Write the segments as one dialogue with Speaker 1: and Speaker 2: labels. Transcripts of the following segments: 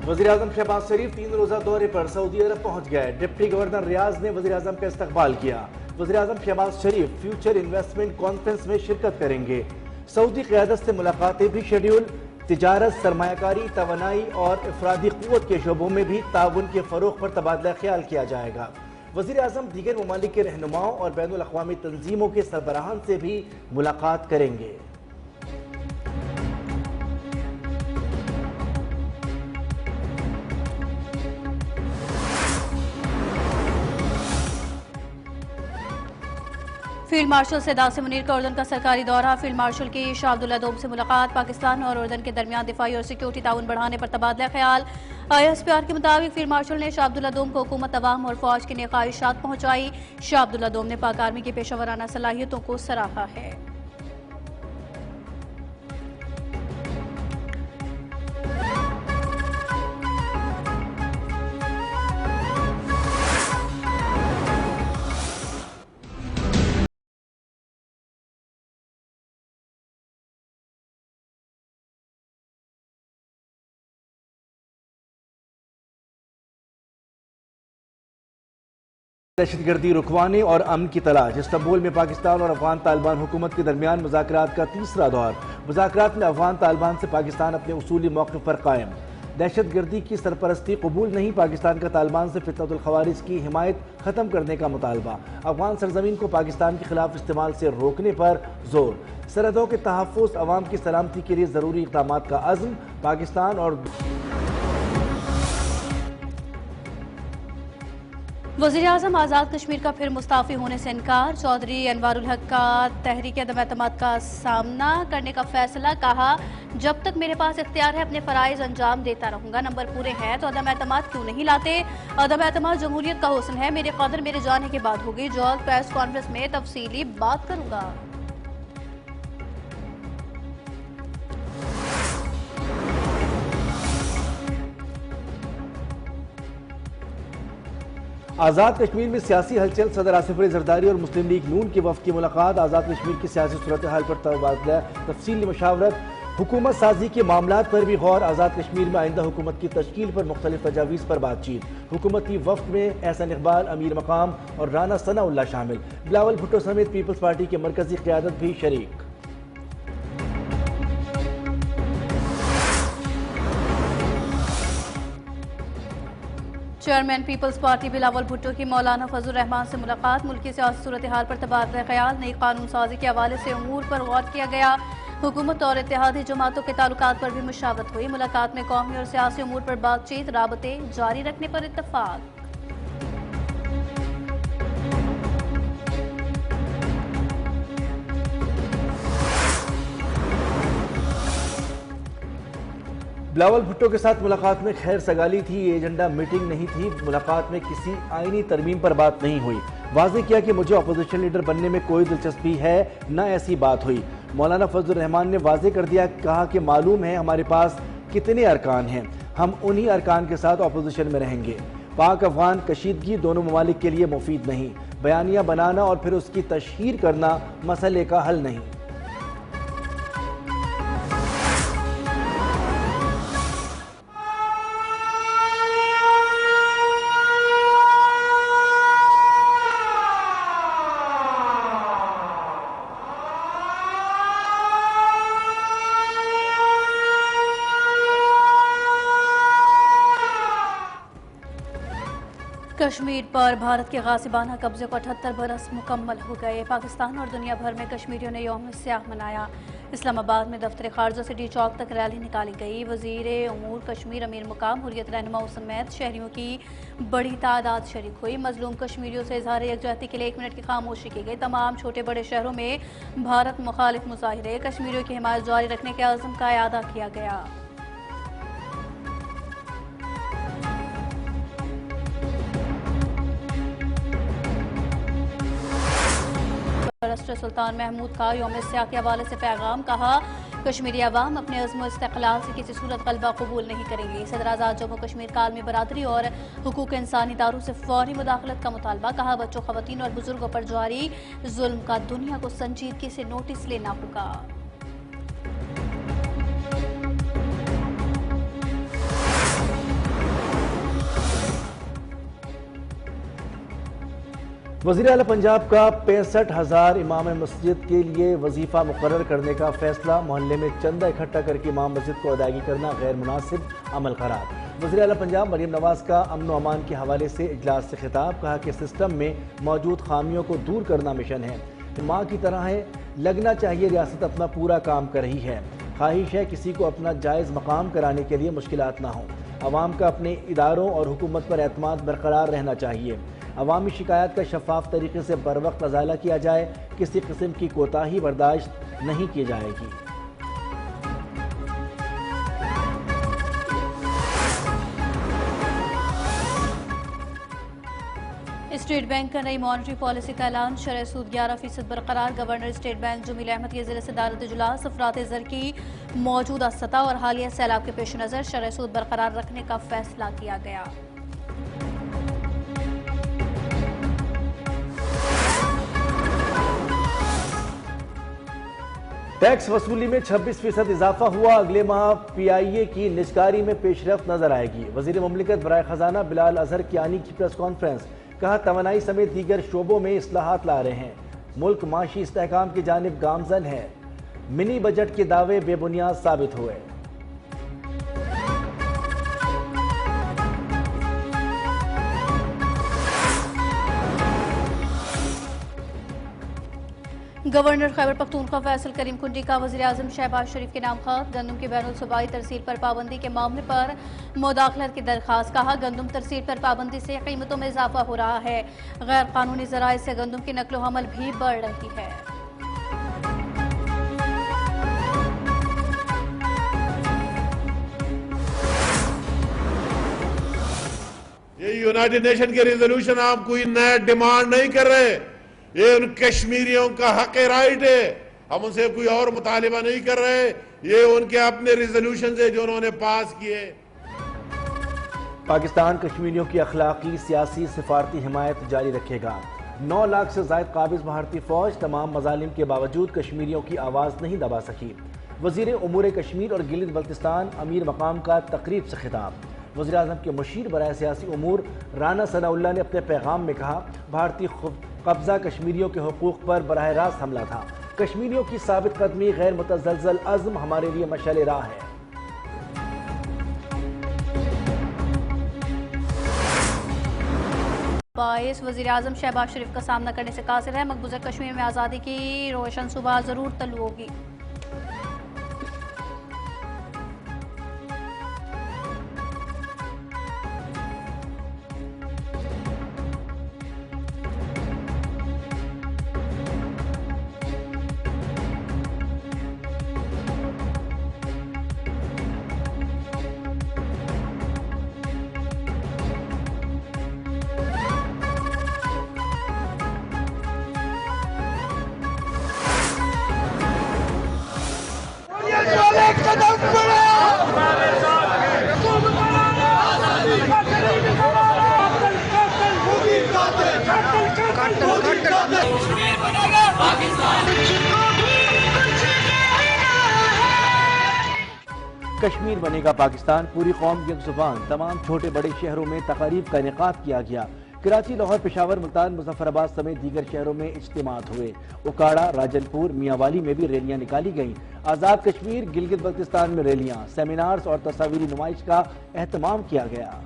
Speaker 1: वज़ीर-ए-आज़म शहबाज शरीफ 3 रोज़ा दौरे पर सऊदी अरब पहुंच गए। डिप्टी गवर्नर रियाज ने वज़ीर-ए-आज़म का इस्तकबाल किया। वज़ीर-ए-आज़म शहबाज शरीफ फ्यूचर इन्वेस्टमेंट कॉन्फ्रेंस में शिरकत करेंगे। सऊदी क़यादत से मुलाकातें भी शेड्यूल। तिजारत, सरमायाकारी, तवानाई और अफरादी क़ुव्वत के शोबों में भी ताउन के फ़रोग़ पर तबादला ख्याल किया जाएगा। वज़ीर-ए-आज़म दीगर ममालिक के रहनुमाओं और बैनुल अक़वामी तंजीमों के सरबराहान से भी मुलाकात करेंगे।
Speaker 2: फील्ड मार्शल सैयद मुनीर का उर्दन का सरकारी दौरा। फील्ड मार्शल की शाह अब्दुल्ला दोम से मुलाकात। पाकिस्तान और उर्दन के दरमियान दिफाई और सिक्योरिटी ताउन बढ़ाने पर तबादला ख्याल। ISPR के मुताबिक फील्ड मार्शल ने शाह अब्दुल्ला दोम को हुकूमत, अवाम और फौज की नई ख्वाहिशात पहुंचाई। शाह अब्दुल्ला दोम ने पाक आर्मी की पेशावराना सलाहियतों को सराहा है।
Speaker 1: दहशतगर्दी रुकवाने और अमन की तलाश। इस्तांबुल में पाकिस्तान और अफगान तालिबान हुकूमत के दरमियान मुज़ाकरात का तीसरा दौर। मुज़ाकरात में अफगान तालिबान से पाकिस्तान अपने उसूली मौक़िफ़ पर कायम। दहशतगर्दी की सरपरस्ती कबूल नहीं। पाकिस्तान का तालिबान से फितनतुल ख़वारिज की हिमायत ख़त्म करने का मुतालबा। अफगान सरजमीन को पाकिस्तान के खिलाफ इस्तेमाल से रोकने पर जोर। सरहदों के तहफ़्फ़ुज़, अवाम की सलामती के लिए ज़रूरी इक़दामात का अज़्म। पाकिस्तान और
Speaker 2: वज़ीर-ए-आज़म आज़ाद कश्मीर का फिर मुस्ताफ़ी होने से इनकार। चौधरी अनवारुल हक का तहरीक अदम एतमाद का सामना करने का फैसला। कहा, जब तक मेरे पास इख्तियार है अपने फ़राइज़ अंजाम देता रहूँगा। नंबर पूरे हैं तो अदम एतमाद क्यों नहीं लाते? अदम एतमाद जमहूरियत का हुस्न है। मेरे कदर मेरे जाने के बाद होगी। जल्द प्रेस कॉन्फ्रेंस में तफसीली बात करूँगा।
Speaker 1: आज़ाद कश्मीर में सियासी हलचल। सदर आसिफ अली जरदारी और मुस्लिम लीग नून के वफ़द की मुलाकात। आज़ाद कश्मीर की सियासी सूरत हाल पर तबादला तफसीली मशावरत। हुकूमत साजी के मामलात पर भी गौर। आज़ाद कश्मीर में आइंदा हुकूमत की तश्कील पर मुख्तलिफ तजावीज़ पर बातचीत। हुकूमती वफ़द में एहसन इकबाल, अमीर मकाम और राना सनाउल्लाह शामिल। बिलावल भुट्टो समेत पीपल्स पार्टी के मरकजी क़यादत भी शरीक।
Speaker 2: Chairman peoples party Bilawal Bhutto की मौलाना फजल रहमान से मुलाकात। मुल्क की सियासी सूरत हाल पर तबादला ख्याल। नई कानून साजी के हवाले से अमूर पर गौर किया गया। हुकूमत और इत्तेहादी जमातों के ताल्लुकात पर भी मुशावरत हुई। मुलाकात में कौमी और सियासी अमूर पर बातचीत। राबते जारी रखने पर इत्तफाक।
Speaker 1: बिलावल भुट्टो के साथ मुलाकात में खैर सगाली थी। ये एजेंडा मीटिंग नहीं थी। मुलाकात में किसी आईनी तरमीम पर बात नहीं हुई। वाज़ेह किया कि मुझे अपोजिशन लीडर बनने में कोई दिलचस्पी है न ऐसी बात हुई। मौलाना फजल रहमान ने वाज़ेह कर दिया। कहा कि मालूम है हमारे पास कितने अरकान हैं, हम उन्हीं अरकान के साथ अपोजिशन में रहेंगे। पाक अफगान कशीदगी दोनों ममालिक के लिए मुफीद नहीं। बयानिया बनाना और फिर उसकी तशहीर करना मसले का हल नहीं।
Speaker 2: कश्मीर पर भारत के गासिबाना कब्जे को 78 बरस मुकम्मल हो गए। पाकिस्तान और दुनिया भर में कश्मीरियों ने यौम स्याह मनाया। इस्लामाबाद में दफ्तर खारजा से डी चौक तक रैली निकाली गई। वजीर उमूर कश्मीर अमीर मुकाम हुर्रियत रहनुमाओं समेत शहरियों की बड़ी तादाद शरीक हुई। मजलूम कश्मीरियों से इजहार यकजहती के लिए 1 मिनट की खामोशी की गई। तमाम छोटे बड़े शहरों में भारत मुखालिफ मुजाहिरे। कश्मीरियों की हिमायत जारी रखने के अज़्म का इआदा किया गया। राष्ट्र सुल्तान महमूद का यौम स्याह के हवाले से पैगाम। कहा, कश्मीरी अवाम अपने अज़्म इस्तिक़लाल से किसी सूरत गलबा कबूल नहीं करेंगे। सदर आज़ाद जम्मू कश्मीर काल में बरादरी और हुकूक इंसानी इदारों से फौरी मुदाखलत का मुतालबा। कहा, बच्चों, ख़वातीन और बुजुर्गों पर जारी जुल्म का दुनिया को संजीदगी से नोटिस लेना होगा।
Speaker 1: वज़ीर आला पंजाब का 65,000 इमाम मस्जिद के लिए वजीफा मुकर्रर करने का फैसला। मोहल्ले में चंदा इकट्ठा करके इमाम मस्जिद को अदायगी करना गैर मुनासिब अमल करार। वज़ीर आला पंजाब मरियम नवाज का अमन व अमान के हवाले से इजलास से खिताब। कहा कि सिस्टम में मौजूद खामियों को दूर करना मिशन है। माँ की तरह है, लगना चाहिए रियासत अपना पूरा काम कर रही है। ख्वाहिश है किसी को अपना जायज़ मकाम कराने के लिए मुश्किलात ना हों। अवाम का अपने इदारों और हुकूमत पर एतमाद बरकरार रहना चाहिए। अवामी शिकायत का शफाफ तरीके से बर वक्त अजाला किया जाए। किसी किस्म की कोताही बर्दाश्त नहीं की जाएगी।
Speaker 2: स्टेट बैंक का नई मॉनेटरी पॉलिसी का ऐलान। शरह सूद 11% बरकरार। Governor state bank Jameel Ahmad के ज़रिए सदारत इजलास। अफरात ज़र की मौजूदा सतह और हालिया सैलाब के पेश नज़र शरह सूद बरकरार रखने का फैसला किया गया।
Speaker 1: टैक्स वसूली में 26% इजाफा हुआ। अगले माह PIA की निजकारी में पेशरफ्त नजर आएगी। वजीर मुमलिकत बराए खजाना बिलाल अजहर कियानी की प्रेस कॉन्फ्रेंस। कहा तवानाई समेत दीगर शोबों में इस्लाहात ला रहे हैं। मुल्क माशी इस्तेहकाम की जानिब गामजन है। मिनी बजट के दावे बेबुनियाद साबित हुए।
Speaker 2: गवर्नर खैबर पख्तूनख्वा फैसल करीम कुंडी का वज़ीर आज़म शहबाज शरीफ के नाम खत। गंदम की बैनुल सूबाई तरसील पर पाबंदी के मामले पर मुदाखलत की दरखास्त। कहा गंदम तरसील पर पाबंदी से कीमतों में इजाफा हो रहा है। गैर कानूनी ज़राए से गंदम की नकलो हमल भी बढ़ रही है।
Speaker 3: ये यूनाइटेड नेशन के रेजोल्यूशन आप कोई नया डिमांड नहीं कर रहे। ये उन कश्मीरियों का हक राइट है। हम उनसे कोई और मुतालिबा नहीं कर रहे। ये उनके अपने रिजोल्यूशन है जो उन्होंने पास किए।
Speaker 1: पाकिस्तान कश्मीरियों की अखलाकी सियासी सिफारती हिमायत जारी रखेगा। 9 लाख से ज्यादा काबिज भारतीय फौज तमाम मजालिम के बावजूद कश्मीरियों की आवाज नहीं दबा सकी। वजीर उमूर कश्मीर और गिलगित बल्तिस्तान अमीर मकाम का तकरीब से खिताब। वज़ीर आज़म के मुशीर बराए सियासी उमूर राना सनाउल्लाह ने अपने पैगाम में कहा भारतीय कब्जा कश्मीरियों के हुकूक पर बराह रास्त हमला था। कश्मीरियों की साबित कदमी गैर मुतज़लज़ल अज़्म हमारे लिए मशाल राह है।
Speaker 2: बाईस वज़ीर आज़म शहबाज शरीफ का सामना करने से कासिर है। मकबूजा कश्मीर में आज़ादी की रोशन सुबह जरूर तलू होगी।
Speaker 1: कश्मीर बनेगा पाकिस्तान, पूरी कौम की एक जुबान। तमाम छोटे बड़े शहरों में तकारीब का इनेकाद किया गया। कराची, लाहौर, पेशावर, मुल्तान, मुजफ्फराबाद समेत दीगर शहरों में इज्तिमात हुए। उकाड़ा, राजनपुर, मियांवाली में भी रैलियां निकाली गईं। आज़ाद कश्मीर, गिलगित बल्तिस्तान में रैलियां, सेमिनार्स और तस्वीरी नुमाइश का एहतमाम किया गया।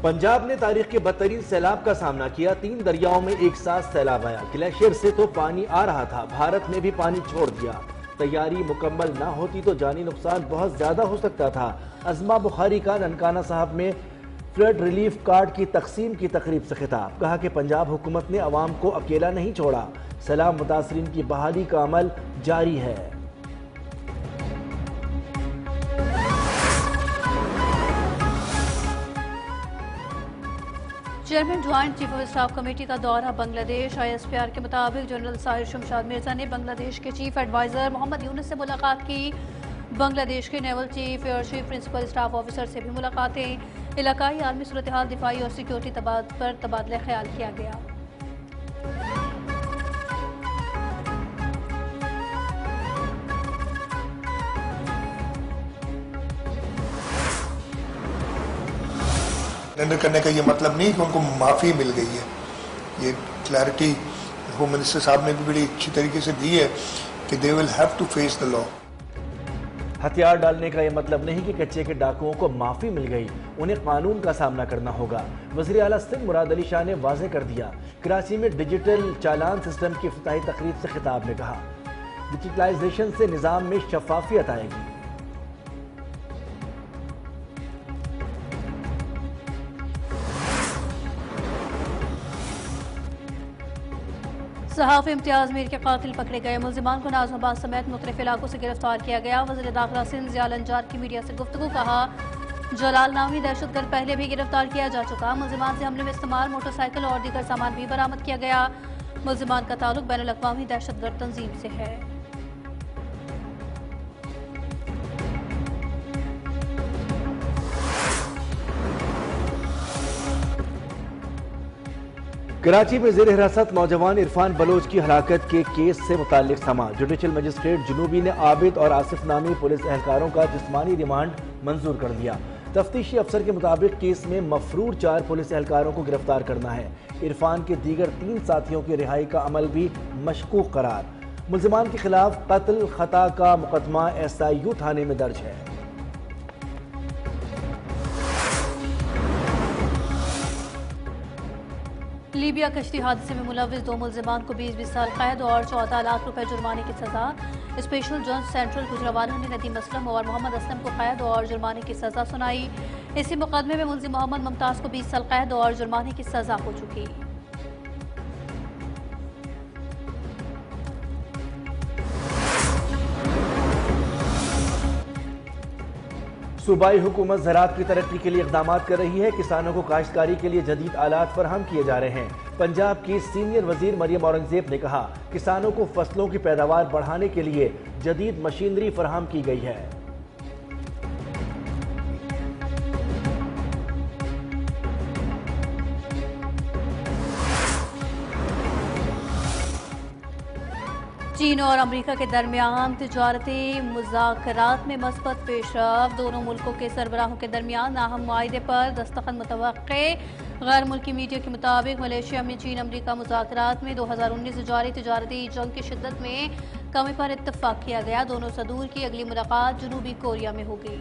Speaker 1: पंजाब ने तारीख के बदतरीन सैलाब का सामना किया। 3 दरियाओं में एक साथ सैलाब आया। ग्लेशियर से तो पानी आ रहा था, भारत ने भी पानी छोड़ दिया। तैयारी मुकम्मल ना होती तो जानी नुकसान बहुत ज्यादा हो सकता था। अज़मा बुखारी का ननकाना साहब में फ्लड रिलीफ कार्ड की तकसीम की तकरीब से खिताब। कहा कि पंजाब हुकूमत ने अवाम को अकेला नहीं छोड़ा, सैलाब मुतासरीन की बहाली का अमल जारी है।
Speaker 2: Chairman joint chief of staff committee का दौरा बांग्लादेश। ISPR के मुताबिक जनरल साहिर शमशाद मिर्जा ने बांग्लादेश के चीफ एडवाइजर मोहम्मद यूनुस से मुलाकात की। बांग्लादेश के naval chief, air chief, principal staff officer से भी मुलाकातें। इलाकाई आर्मी सूरत हाल, दिफाई और सिक्योरिटी पर तबादला ख्याल किया गया।
Speaker 4: सरेंडर करने का ये मतलब नहीं कि उनको माफ़ी मिल गई है। ये क्लैरिटी होम मिनिस्टर साहब ने भी बड़ी अच्छी तरीके से दी है कि they will have to face the law.
Speaker 1: हथियार डालने का यह मतलब नहीं कि कच्चे के डाकुओं को माफी मिल गई, उन्हें कानून का सामना करना होगा। वज़ीर आला सिंध मुराद अली शाह ने वाज़ेह कर दिया। कराची में डिजिटल चालान सिस्टम की इफ्तिताही तकरीब से खिताब में कहा, डिजिटलाइजेशन से निज़ाम में शफाफियत आएगी।
Speaker 2: सहाफ़ी इम्तियाज़ मीर के कातिल पकड़े गए। मुल्जिमान को नाज़माबाद समेत मुख्तलिफ इलाकों से गिरफ्तार किया गया। वज़ीर दाखिला सिंध ज़ियाल अंजार की मीडिया से गुफ्तगू। कहा, जलाल नामी दहशतगर्द पहले भी गिरफ्तार किया जा चुका। मुल्जिमान से हमले में इस्तेमाल मोटरसाइकिल और दीगर सामान भी बरामद किया गया। मुल्जिमान का ताल्लुक बैनुल अक़वामी दहशतगर्द तंजीम से है।
Speaker 1: कराची में जेर हिरासत नौजवान इरफान बलोच की हलाकत के केस से मुताल्लिक समा। जुडिशल मजिस्ट्रेट जुनूबी ने आबिद और आसिफ नामी पुलिस एहलकारों का जिस्मानी रिमांड मंजूर कर दिया। तफ्तीशी अफसर के मुताबिक केस में मफरूर 4 पुलिस एहलकारों को गिरफ्तार करना है। इरफान के दीगर 3 साथियों की रिहाई का अमल भी मशकूक करार। मुल्जिमान के खिलाफ कत्ल खता का मुकदमा SIU थाने में दर्ज है।
Speaker 2: लीबिया कश्ती हादसे में मुलविस 2 मुल्जिमान को 20-20 साल कैद और 14 लाख रुपए जुर्माने की सजा। स्पेशल जज सेंट्रल गुजरावाला ने नदीम असलम और मोहम्मद असलम को कैद और जुर्माने की सजा सुनाई। इसी मुकदमे में मुल्जिम मोहम्मद मुमताज को 20 साल कैद और जुर्माने की सजा हो चुकी।
Speaker 1: सूबाई हुकूमत ज़राअत की तरक्की के लिए इक़दाम कर रही है। किसानों को काश्तकारी के लिए जदीद आलात फराहम किए जा रहे हैं। पंजाब की सीनियर वजीर मरियम औरंगजेब ने कहा, किसानों को फसलों की पैदावार बढ़ाने के लिए जदीद मशीनरी फराहम की गई है।
Speaker 2: चीन और अमेरिका के दरमियान तिजारती मुज़ाकरात में मस्बत पेशरफ। दोनों मुल्कों के सरबराहों के दरमियान अहम मुआहदे पर दस्तखत मुतवक्के। गैर मुल्की मीडिया के मुताबिक मलेशिया में चीन अमेरिका मुज़ाकरात में 2019 जारी तिजारती जंग की शिद्दत में कमी पर इत्तफाक किया गया। दोनों सदूर की अगली मुलाकात जनूबी कोरिया में होगी।